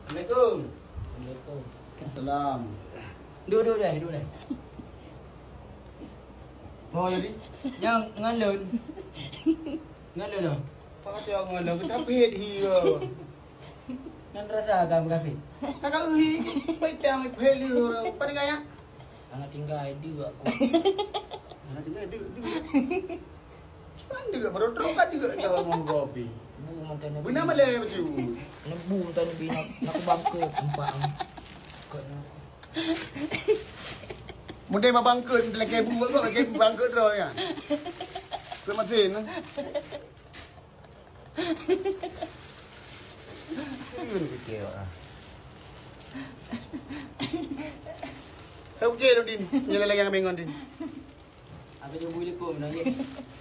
Assalamualaikum. Assalamualaikum. Salam. Duduk dah. Oh jadi? Yang ngalun. Ngalun dah. Pak dia ngono kita pet hi ke. Nan rasa agam kafe. Kakak hi petang pet lu. Pada gaya. Anak tinggal ID aku. Nah, dia. Kan juga baru terus kan juga tahu ngomong kopi. Bu mantan nabi. Bina malay baju. Nebu mantan nabi nak bangke tempat. Kau Mungkin mabangkut lagi ibu kok lagi bangkut terus ya. Kau mesin. Ini kecil ah. Tahu je Din, jalan lagi yang bengon Din. Apa je boleh kau menanya.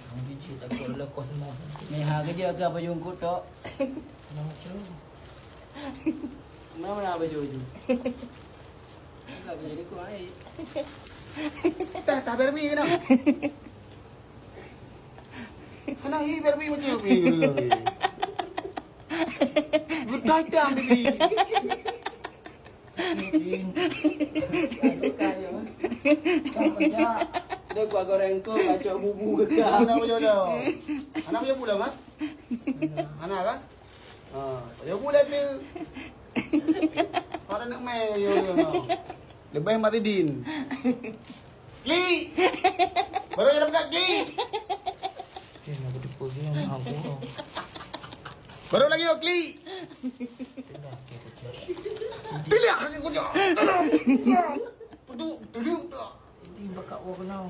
Mungkin cerita kau lepas semua. Meha kerja ke apa jungkut tok. Macam. Mana baju tu? Tak boleh jadi kau ai. Tak berbi kena. Kena hi berbi macam ni. Good night dah baby. Kau kerja. Dia kuat goreng kau macam bubu ke kau. Anak macam dah. Anak macam pulang ah? Anak kan? Ya bulan tu. Orang nak main yo. Lebih mati Din. Kli. Baru jalan kat Kli. Dia nak pergi dengan aku. Baru lagi yo Kli. Pilih aku kerja. Duduk. Ini bakal aku kenal.